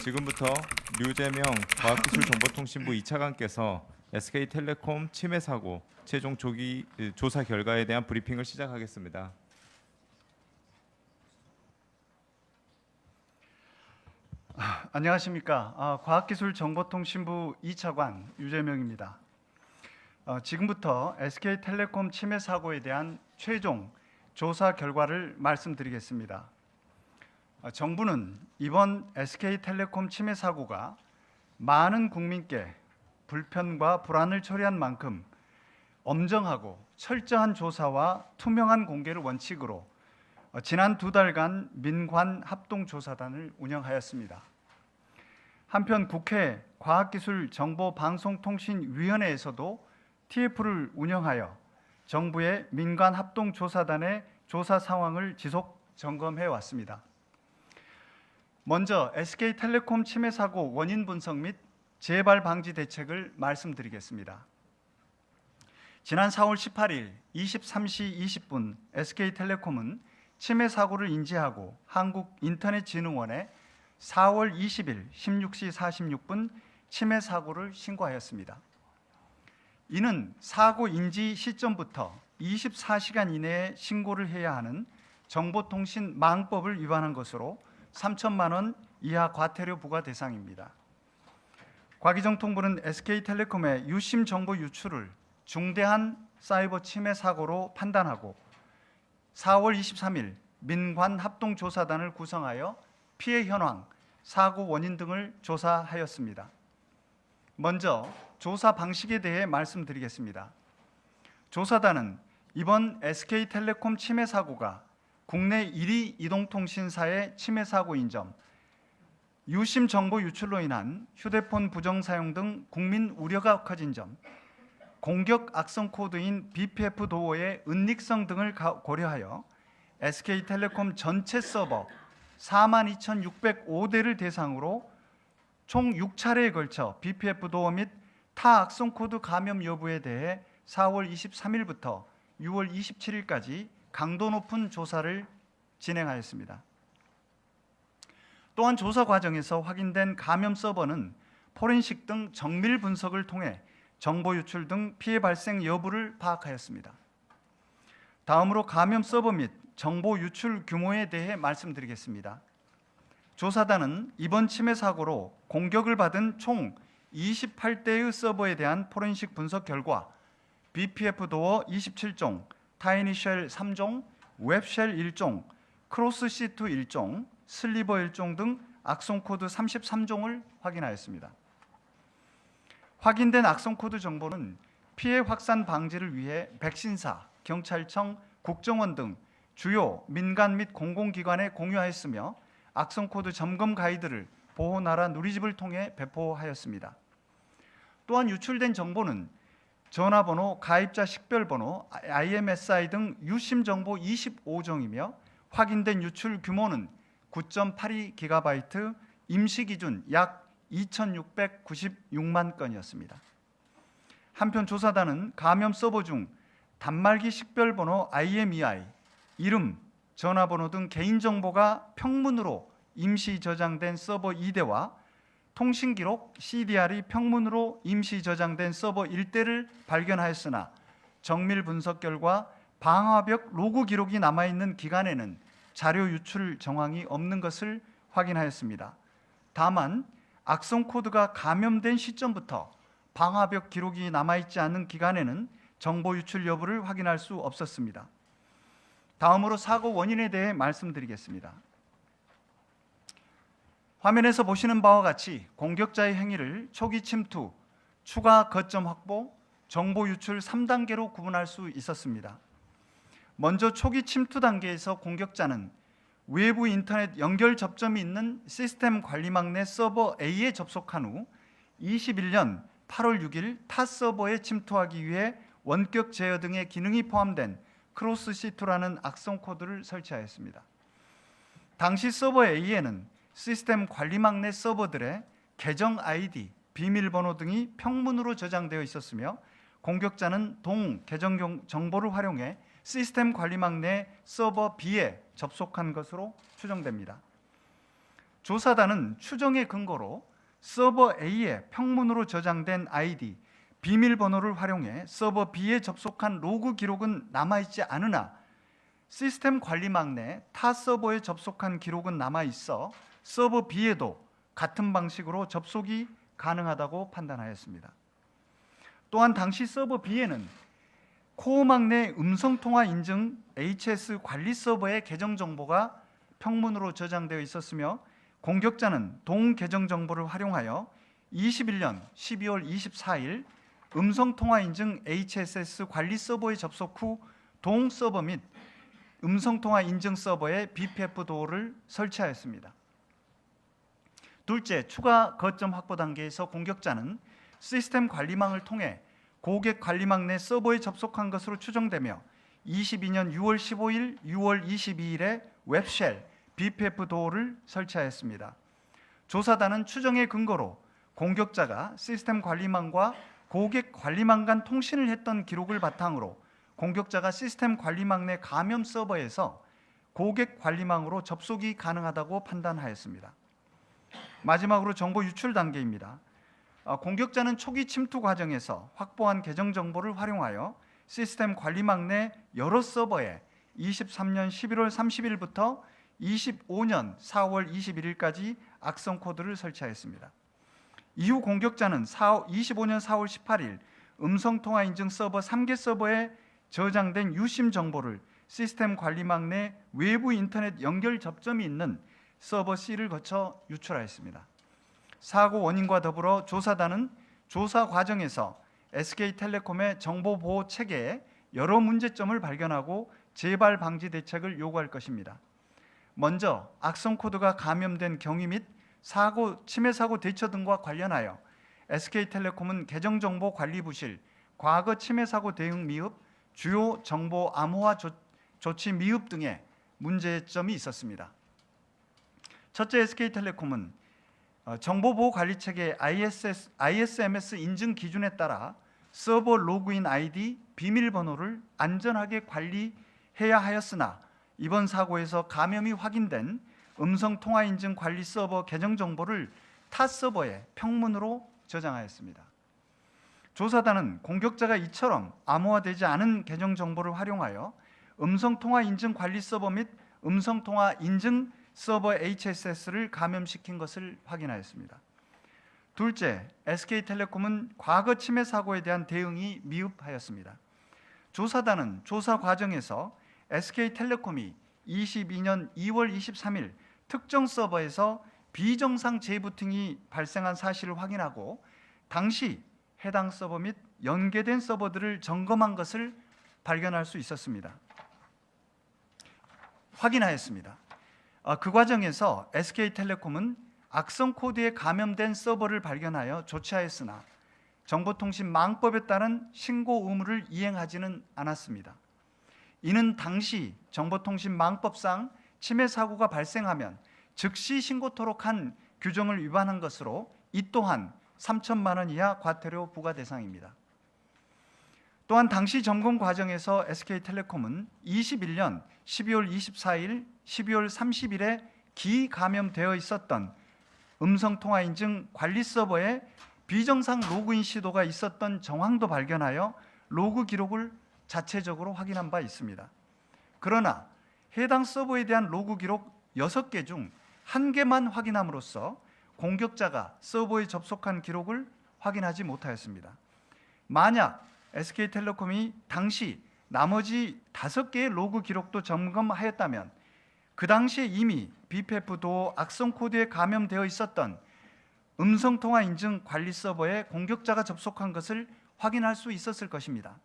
지금부터 류재명 과학기술정보통신부 2차관께서 SK텔레콤 침해 사고 최종 조사 결과에 대한 브리핑을 시작하겠습니다. 안녕하십니까. 과학기술정보통신부 2차관 유재명입니다. 지금부터 SK텔레콤 침해 사고에 대한 최종 조사 결과를 말씀드리겠습니다. 정부는 이번 SK텔레콤 침해 사고가 많은 국민께 불편과 불안을 초래한 만큼 엄정하고 철저한 조사와 투명한 공개를 원칙으로 지난 2달간 민관 합동조사단을 운영하였습니다. 한편 국회 과학기술정보방송통신위원회에서도 TF를 운영하여 정부의 민관 합동조사단의 조사 상황을 지속 점검해 왔습니다. 먼저 SK텔레콤 침해 사고 원인 분석 및 재발 방지 대책을 말씀드리겠습니다. 지난 4월 18일 23시 20분 SK텔레콤은 침해 사고를 인지하고 한국인터넷진흥원에 4월 20일 16시 46분 침해 사고를 신고하였습니다. 이는 사고 인지 시점부터 24시간 이내에 신고를 해야 하는 정보통신망법을 위반한 것으로 3천만 원 이하 과태료 부과 대상입니다. 과기정통부는 SK텔레콤의 유심 정보 유출을 중대한 사이버 침해 사고로 판단하고 4월 23일 민관 합동조사단을 구성하여 피해 현황, 사고 원인 등을 조사하였습니다. 먼저 조사 방식에 대해 말씀드리겠습니다. 조사단은 이번 SK텔레콤 침해 사고가 국내 1위 이동통신사의 침해 사고인 점, 유심 정보 유출로 인한 휴대폰 부정 사용 등 국민 우려가 커진 점, 공격 악성 코드인 BPF 도어의 은닉성 등을 고려하여 SK텔레콤 전체 서버 42,605대를 대상으로 총 6차례에 걸쳐 BPF 도어 및 타 악성 코드 감염 여부에 대해 4월 23일부터 6월 27일까지 강도 높은 조사를 진행하였습니다. 또한 조사 과정에서 확인된 감염 서버는 포렌식 등 정밀 분석을 통해 정보 유출 등 피해 발생 여부를 파악하였습니다. 다음으로 감염 서버 및 정보 유출 규모에 대해 말씀드리겠습니다. 조사단은 이번 침해 사고로 공격을 받은 총 28대의 서버에 대한 포렌식 분석 결과 BPF 도어 27종, 타이니쉘 3종, 웹쉘 1종, 크로스 C2 1종, 슬리버 1종 등 악성 코드 33종을 확인하였습니다. 확인된 악성 코드 정보는 피해 확산 방지를 위해 백신사, 경찰청, 국정원 등 주요 민간 및 공공기관에 공유하였으며 악성 코드 점검 가이드를 보호나라 누리집을 통해 배포하였습니다. 또한 유출된 정보는 전화번호, 가입자 식별번호, IMSI 등 유심 정보 25종이며 확인된 유출 규모는 9.82GB, 임시 기준 약 2,696만 건이었습니다. 한편 조사단은 감염 서버 중 단말기 식별번호 IMEI, 이름, 전화번호 등 개인정보가 평문으로 임시 저장된 서버 2대와 통신기록 CDR이 평문으로 임시 저장된 서버 1대를 발견하였으나 정밀 분석 결과 방화벽 로그 기록이 남아있는 기간에는 자료 유출 정황이 없는 것을 확인하였습니다. 다만 악성 코드가 감염된 시점부터 방화벽 기록이 남아있지 않은 기간에는 정보 유출 여부를 확인할 수 없었습니다. 다음으로 사고 원인에 대해 말씀드리겠습니다. 화면에서 보시는 바와 같이 공격자의 행위를 초기 침투, 추가 거점 확보, 정보 유출 3단계로 구분할 수 있었습니다. 먼저 초기 침투 단계에서 공격자는 외부 인터넷 연결 접점이 있는 시스템 관리망 내 서버 A에 접속한 후 21년 8월 6일 타 서버에 침투하기 위해 원격 제어 등의 기능이 포함된 크로스 C2라는 악성 코드를 설치하였습니다. 당시 서버 A에는 시스템 관리망 내 서버들의 계정 아이디, 비밀번호 등이 평문으로 저장되어 있었으며 공격자는 동 계정 정보를 활용해 시스템 관리망 내 서버 B에 접속한 것으로 추정됩니다. 조사단은 추정의 근거로 서버 A에 평문으로 저장된 아이디, 비밀번호를 활용해 서버 B에 접속한 로그 기록은 남아있지 않으나 시스템 관리망 내 타 서버에 접속한 기록은 남아있어 서버 B에도 같은 방식으로 접속이 가능하다고 판단하였습니다. 또한 당시 서버 B에는 코어망 내 음성통화 인증 HS 관리 서버의 계정 정보가 평문으로 저장되어 있었으며 공격자는 동 계정 정보를 활용하여 21년 12월 24일 음성통화 인증 HSS 관리 서버에 접속 후 동 서버 및 음성통화 인증 서버에 BPF 도어를 설치하였습니다. 둘째, 추가 거점 확보 단계에서 공격자는 시스템 관리망을 통해 고객 관리망 내 서버에 접속한 것으로 추정되며 22년 6월 15일, 6월 22일에 웹쉘, BPF 도어를 설치하였습니다. 조사단은 추정의 근거로 공격자가 시스템 관리망과 고객 관리망 간 통신을 했던 기록을 바탕으로 공격자가 시스템 관리망 내 감염 서버에서 고객 관리망으로 접속이 가능하다고 판단하였습니다. 마지막으로 정보 유출 단계입니다. 공격자는 초기 침투 과정에서 확보한 계정 정보를 활용하여 시스템 관리망 내 여러 서버에 23년 11월 30일부터 25년 4월 21일까지 악성 코드를 설치하였습니다. 이후 공격자는 25년 4월 18일 음성통화 인증 서버 3개 서버에 저장된 유심 정보를 시스템 관리망 내 외부 인터넷 연결 접점이 있는 서버 C를 거쳐 유출하였습니다. 사고 원인과 더불어 조사단은 조사 과정에서 SK텔레콤의 정보 보호 체계에 여러 문제점을 발견하고 재발 방지 대책을 요구할 것입니다. 먼저 악성 코드가 감염된 경위 및 침해 사고 대처 등과 관련하여 SK텔레콤은 계정정보관리부실 과거 침해 사고 대응 미흡, 주요 정보 암호화 조치 미흡 등의 문제점이 있었습니다. 첫째, SK텔레콤은 정보보호관리체계 ISMS 인증 기준에 따라 서버 로그인 아이디, 비밀번호를 안전하게 관리해야 하였으나 이번 사고에서 감염이 확인된 음성통화 인증 관리 서버 계정 정보를 타 서버에 평문으로 저장하였습니다. 조사단은 공격자가 이처럼 암호화되지 않은 계정 정보를 활용하여 음성통화 인증 관리 서버 및 음성통화 인증 서버 HSS를 감염시킨 것을 확인하였습니다. 둘째, SK텔레콤은 과거 침해 사고에 대한 대응이 미흡하였습니다. 조사단은 조사 과정에서 SK텔레콤이 22년 2월 23일 특정 서버에서 비정상 재부팅이 발생한 사실을 확인하고 당시 해당 서버 및 연계된 서버들을 점검한 것을 발견할 수 있었습니다. 확인하였습니다. 그 과정에서 SK텔레콤은 악성 코드에 감염된 서버를 발견하여 조치하였으나 정보통신망법에 따른 신고 의무를 이행하지는 않았습니다. 이는 당시 정보통신망법상 침해 사고가 발생하면 즉시 신고토록 한 규정을 위반한 것으로 이 또한 3천만 원 이하 과태료 부과 대상입니다. 또한 당시 점검 과정에서 SK텔레콤은 21년 12월 24일, 12월 30일에 기감염되어 있었던 음성통화 인증 관리 서버에 비정상 로그인 시도가 있었던 정황도 발견하여 로그 기록을 자체적으로 확인한 바 있습니다. 그러나 해당 서버에 대한 로그 기록 6개 중 1개만 확인함으로써 공격자가 서버에 접속한 기록을 확인하지 못하였습니다. 만약 SK텔레콤이 당시 나머지 5개의 로그 기록도 점검하였다면 그 당시에 이미 BPF 도어 악성 코드에 감염되어 있었던 음성통화 인증 관리 서버에 공격자가 접속한 것을 확인할 수 있었을 것입니다.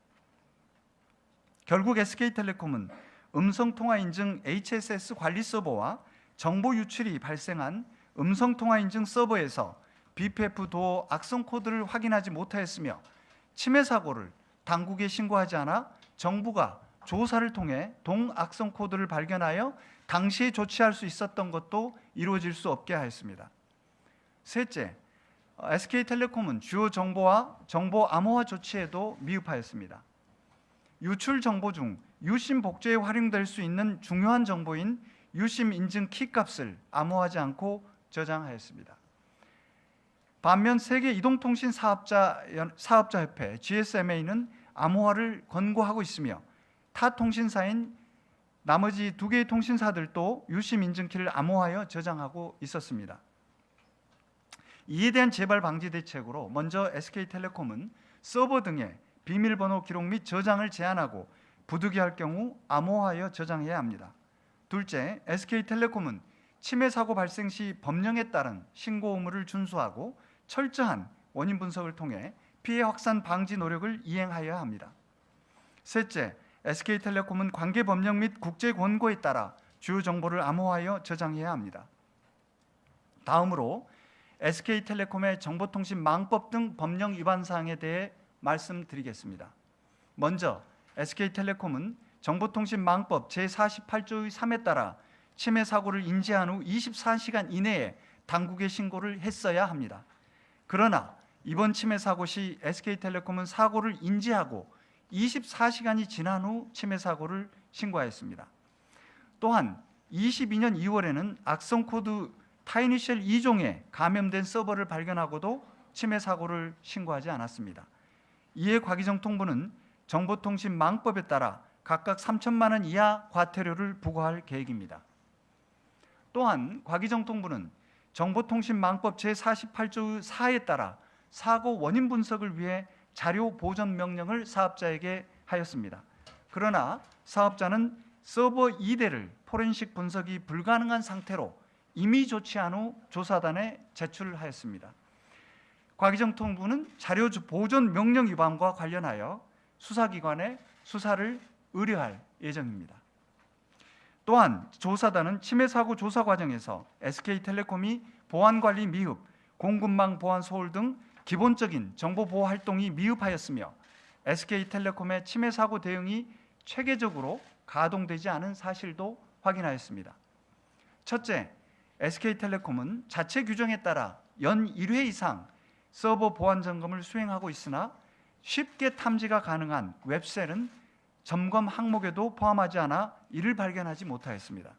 결국 SK텔레콤은 음성통화 인증 HSS 관리 서버와 정보 유출이 발생한 음성통화 인증 서버에서 BPF 도어 악성 코드를 확인하지 못하였으며 침해 사고를 당국에 신고하지 않아 정부가 조사를 통해 동악성 코드를 발견하여 당시에 조치할 수 있었던 것도 이루어질 수 없게 하였습니다. 셋째, SK텔레콤은 주요 정보와 정보 암호화 조치에도 미흡하였습니다. 유출 정보 중 유심 복제에 활용될 수 있는 중요한 정보인 유심 인증 키 값을 암호화하지 않고 저장하였습니다. 반면 세계 이동통신 사업자협회 GSMA는 암호화를 권고하고 있으며 타 통신사인 나머지 2개의 통신사들도 유심 인증키를 암호화하여 저장하고 있었습니다. 이에 대한 재발 방지 대책으로 먼저 SK텔레콤은 서버 등의 비밀번호 기록 및 저장을 제한하고 부득이할 경우 암호화하여 저장해야 합니다. 둘째, SK텔레콤은 침해 사고 발생 시 법령에 따른 신고 의무를 준수하고 철저한 원인 분석을 통해 피해 확산 방지 노력을 이행하여야 합니다. 셋째, SK텔레콤은 관계 법령 및 국제 권고에 따라 주요 정보를 암호화하여 저장해야 합니다. 다음으로 SK텔레콤의 정보통신망법 등 법령 위반 사항에 대해 말씀드리겠습니다. 먼저 SK텔레콤은 정보통신망법 제48조의 3에 따라 침해 사고를 인지한 후 24시간 이내에 당국에 신고를 했어야 합니다. 그러나 이번 침해 사고 시 SK텔레콤은 사고를 인지하고 24시간이 지난 후 침해 사고를 신고하였습니다. 또한 22년 2월에는 악성 코드 타이니셜 2종에 감염된 서버를 발견하고도 침해 사고를 신고하지 않았습니다. 이에 과기정통부는 정보통신망법에 따라 각각 3천만 원 이하 과태료를 부과할 계획입니다. 또한 과기정통부는 정보통신망법 제48조 4에 따라 사고 원인 분석을 위해 자료 보전 명령을 사업자에게 하였습니다. 그러나 사업자는 서버 2대를 포렌식 분석이 불가능한 상태로 이미 조치한 후 조사단에 제출하였습니다. 과기정통부는 자료 보존 명령 위반과 관련하여 수사기관에 수사를 의뢰할 예정입니다. 또한 조사단은 침해 사고 조사 과정에서 SK텔레콤이 보안관리 미흡, 공급망 보안 소홀 등 기본적인 정보 보호 활동이 미흡하였으며 SK텔레콤의 침해 사고 대응이 체계적으로 가동되지 않은 사실도 확인하였습니다. 첫째, SK텔레콤은 자체 규정에 따라 연 1회 이상 서버 보안 점검을 수행하고 있으나 쉽게 탐지가 가능한 웹셀은 점검 항목에도 포함하지 않아 이를 발견하지 못하였습니다.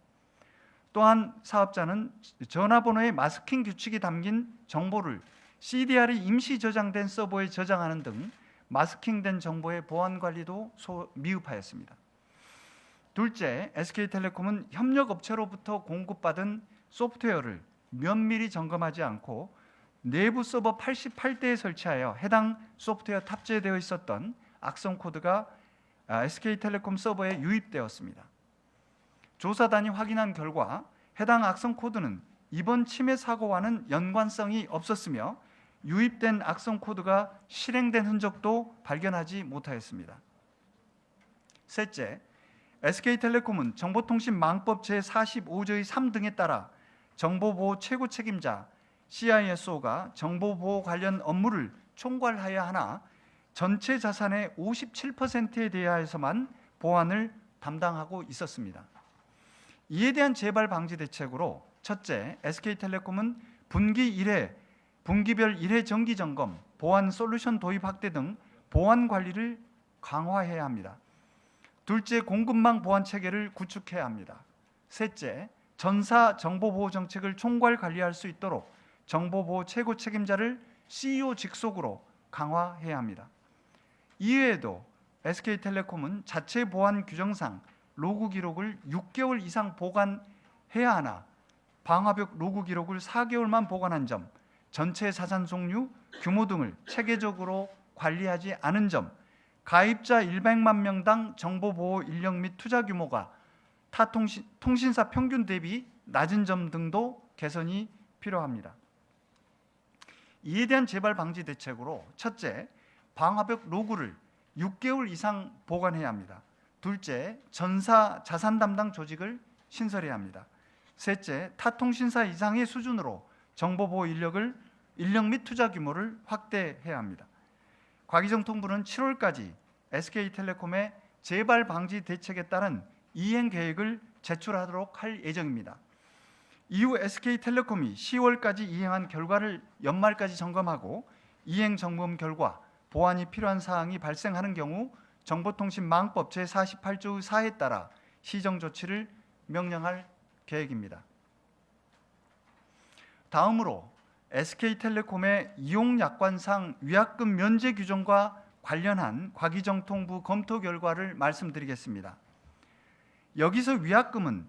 또한 사업자는 전화번호의 마스킹 규칙이 담긴 정보를 CDR이 임시 저장된 서버에 저장하는 등 마스킹된 정보의 보안 관리도 미흡하였습니다. 둘째, SK텔레콤은 협력업체로부터 공급받은 소프트웨어를 면밀히 점검하지 않고 내부 서버 88대에 설치하여 해당 소프트웨어 탑재되어 있었던 악성 코드가 SK텔레콤 서버에 유입되었습니다. 조사단이 확인한 결과 해당 악성 코드는 이번 침해 사고와는 연관성이 없었으며 유입된 악성 코드가 실행된 흔적도 발견하지 못하였습니다. 셋째, SK텔레콤은 정보통신망법 제45조의 3 등에 따라 정보보호 최고 책임자 CISO가 정보보호 관련 업무를 총괄하여야 하나 전체 자산의 57%에 대하여서만 보안을 담당하고 있었습니다. 이에 대한 재발 방지 대책으로 첫째, SK텔레콤은 분기별 1회 정기 점검, 보안 솔루션 도입 확대 등 보안 관리를 강화해야 합니다. 둘째, 공급망 보안 체계를 구축해야 합니다. 셋째, 전사 정보보호 정책을 총괄 관리할 수 있도록 정보보호 최고 책임자를 CEO 직속으로 강화해야 합니다. 이외에도 SK텔레콤은 자체 보안 규정상 로그 기록을 6개월 이상 보관해야 하나 방화벽 로그 기록을 4개월만 보관한 점, 전체 자산 종류, 규모 등을 체계적으로 관리하지 않은 점, 가입자 100만 명당 정보보호 인력 및 투자 규모가 타 통신사 평균 대비 낮은 점 등도 개선이 필요합니다. 이에 대한 재발 방지 대책으로 첫째, 방화벽 로그를 6개월 이상 보관해야 합니다. 둘째, 전사 자산 담당 조직을 신설해야 합니다. 셋째, 타 통신사 이상의 수준으로 정보보호 인력 및 투자 규모를 확대해야 합니다. 과기정통부는 7월까지 SK텔레콤의 재발 방지 대책에 따른 이행 계획을 제출하도록 할 예정입니다. 이후 SK텔레콤이 10월까지 이행한 결과를 연말까지 점검하고 이행 점검 결과 보완이 필요한 사항이 발생하는 경우 정보통신망법 제48조 4에 따라 시정 조치를 명령할 계획입니다. 다음으로 SK텔레콤의 이용약관상 위약금 면제 규정과 관련한 과기정통부 검토 결과를 말씀드리겠습니다. 여기서 위약금은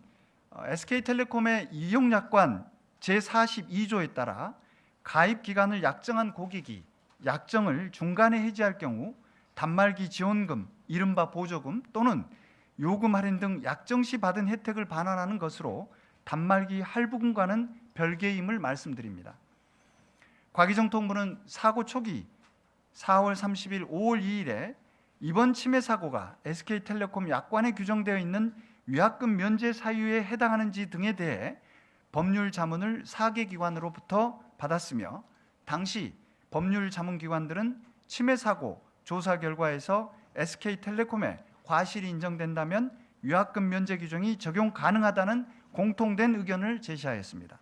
SK텔레콤의 이용약관 제42조에 따라 가입 기간을 약정한 고객이 약정을 중간에 해지할 경우 단말기 지원금, 이른바 보조금 또는 요금 할인 등 약정 시 받은 혜택을 반환하는 것으로 단말기 할부금과는 별개임을 말씀드립니다. 과기정통부는 사고 초기 4월 30일, 5월 2일에 이번 침해 사고가 SK텔레콤 약관에 규정되어 있는 위약금 면제 사유에 해당하는지 등에 대해 법률 자문을 4개 기관으로부터 받았으며 당시 법률 자문 기관들은 침해 사고 조사 결과에서 SK텔레콤의 과실이 인정된다면 위약금 면제 규정이 적용 가능하다는 공통된 의견을 제시하였습니다.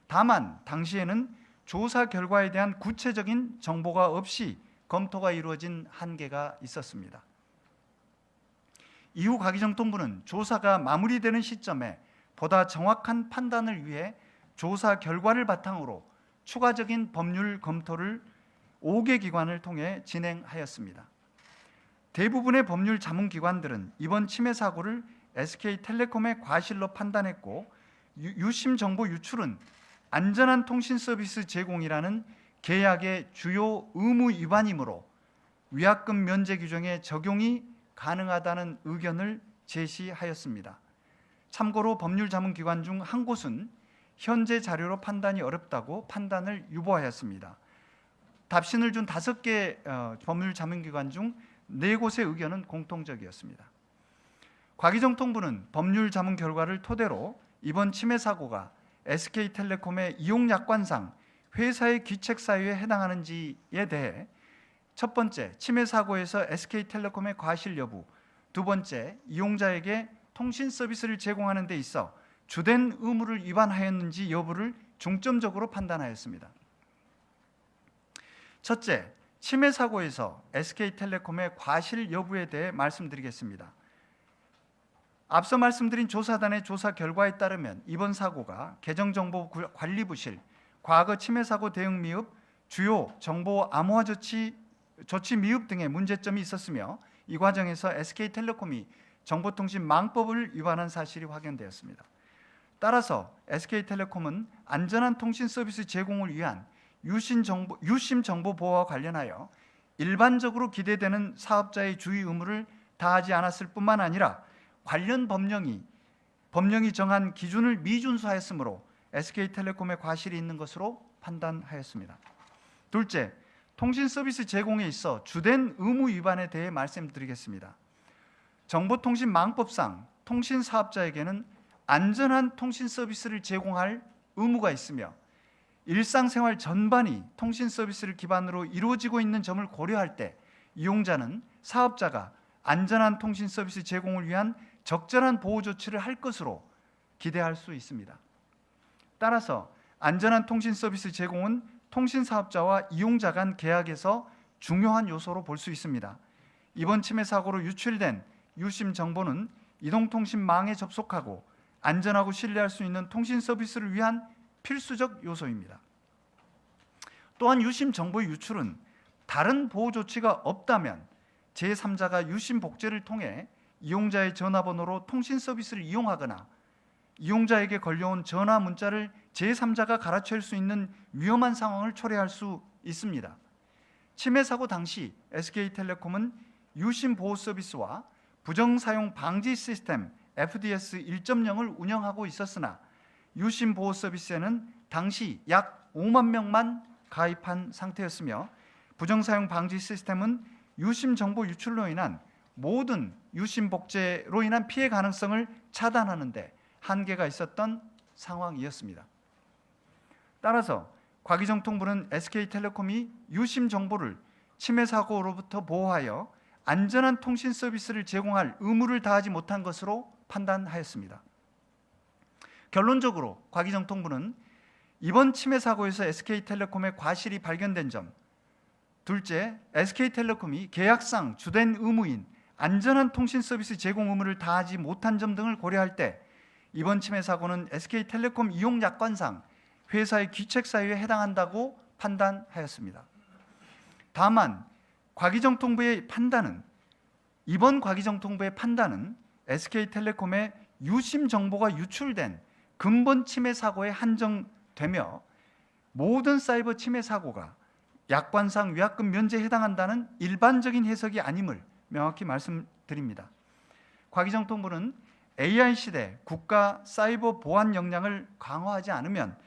다만 당시에는 조사 결과에 대한 구체적인 정보가 없이 검토가 이루어진 한계가 있었습니다. 이후 과기정통부는 조사가 마무리되는 시점에 보다 정확한 판단을 위해 조사 결과를 바탕으로 추가적인 법률 검토를 5개 기관을 통해 진행하였습니다. 대부분의 법률 자문기관들은 이번 침해 사고를 SK텔레콤의 과실로 판단했고 유심 정보 유출은 안전한 통신 서비스 제공이라는 계약의 주요 의무 위반이므로 위약금 면제 규정의 적용이 가능하다는 의견을 제시하였습니다. 참고로 법률 자문기관 중 한 곳은 현재 자료로 판단이 어렵다고 판단을 유보하였습니다. 답신을 준 5개 법률 자문기관 중 4곳의 의견은 공통적이었습니다. 과기정통부는 법률 자문 결과를 토대로 이번 침해 사고가 SK텔레콤의 이용약관상 회사의 귀책 사유에 해당하는지에 대해 첫 번째, 침해 사고에서 SK텔레콤의 과실 여부, 두 번째, 이용자에게 통신 서비스를 제공하는 데 있어 주된 의무를 위반하였는지 여부를 중점적으로 판단하였습니다. 첫째, 침해 사고에서 SK텔레콤의 과실 여부에 대해 말씀드리겠습니다. 앞서 말씀드린 조사단의 조사 결과에 따르면 이번 사고가 계정정보관리부실, 과거 침해 사고 대응 미흡, 주요 정보 암호화 조치 미흡 등의 문제점이 있었으며 이 과정에서 SK텔레콤이 정보통신망법을 위반한 사실이 확인되었습니다. 따라서 SK텔레콤은 안전한 통신 서비스 제공을 위한 유심 정보 보호와 관련하여 일반적으로 기대되는 사업자의 주의 의무를 다하지 않았을 뿐만 아니라 관련 법령이 정한 기준을 미준수하였으므로 SK텔레콤의 과실이 있는 것으로 판단하였습니다. 둘째, 통신 서비스 제공에 있어 주된 의무 위반에 대해 말씀드리겠습니다. 정보통신망법상 통신 사업자에게는 안전한 통신 서비스를 제공할 의무가 있으며 일상생활 전반이 통신 서비스를 기반으로 이루어지고 있는 점을 고려할 때 이용자는 사업자가 안전한 통신 서비스 제공을 위한 적절한 보호 조치를 할 것으로 기대할 수 있습니다. 따라서 안전한 통신 서비스 제공은 통신 사업자와 이용자 간 계약에서 중요한 요소로 볼 수 있습니다. 이번 침해 사고로 유출된 유심 정보는 이동통신망에 접속하고 안전하고 신뢰할 수 있는 통신 서비스를 위한 필수적 요소입니다. 또한 유심 정보의 유출은 다른 보호 조치가 없다면 제3자가 유심 복제를 통해 이용자의 전화번호로 통신 서비스를 이용하거나 이용자에게 걸려온 전화 문자를 제3자가 갈아챌 수 있는 위험한 상황을 초래할 수 있습니다. 침해 사고 당시 SK텔레콤은 유심 보호 서비스와 부정사용 방지 시스템 FDS 1.0을 운영하고 있었으나 유심 보호 서비스에는 당시 약 5만 명만 가입한 상태였으며 부정사용 방지 시스템은 유심 정보 유출로 인한 모든 유심 복제로 인한 피해 가능성을 차단하는 데 한계가 있었던 상황이었습니다. 따라서 과기정통부는 SK텔레콤이 유심 정보를 침해 사고로부터 보호하여 안전한 통신 서비스를 제공할 의무를 다하지 못한 것으로 판단하였습니다. 결론적으로 과기정통부는 이번 침해 사고에서 SK텔레콤의 과실이 발견된 점, 둘째, SK텔레콤이 계약상 주된 의무인 안전한 통신 서비스 제공 의무를 다하지 못한 점 등을 고려할 때 이번 침해 사고는 SK텔레콤 이용 약관상 회사의 귀책 사유에 해당한다고 판단하였습니다. 다만 과기정통부의 판단은 이번 과기정통부의 판단은 SK텔레콤의 유심 정보가 유출된 근본 침해 사고에 한정되며 모든 사이버 침해 사고가 약관상 위약금 면제에 해당한다는 일반적인 해석이 아님을 명확히 말씀드립니다. 과기정통부는 AI 시대 국가 사이버 보안 역량을 강화하지 않으면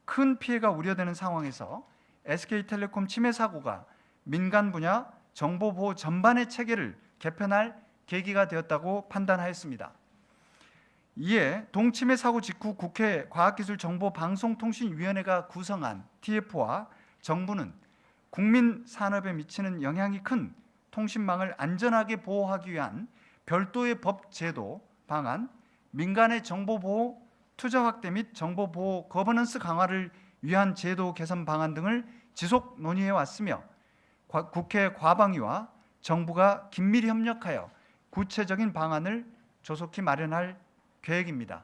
큰 피해가 우려되는 상황에서 SK텔레콤 침해 사고가 민간 분야 정보 보호 전반의 체계를 개편할 계기가 되었다고 판단하였습니다. 이에 동침해 사고 직후 국회 과학기술정보방송통신위원회가 구성한 TF와 정부는 국민 산업에 미치는 영향이 큰 통신망을 안전하게 보호하기 위한 별도의 법 제도 방안, 민간의 정보보호 투자 확대 및 정보보호 거버넌스 강화를 위한 제도 개선 방안 등을 지속 논의해 왔으며 국회 과방위와 정부가 긴밀히 협력하여 구체적인 방안을 조속히 마련할 계획입니다.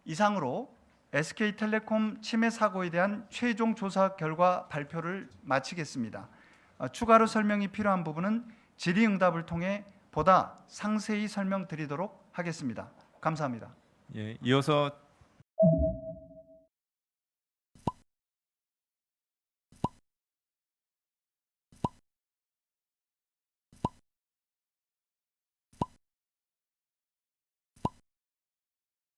이상으로 SK텔레콤 침해 사고에 대한 최종 조사 결과 발표를 마치겠습니다. 추가로 설명이 필요한 부분은 질의응답을 통해 보다 상세히 설명드리도록 하겠습니다. 감사합니다. 예, 이어서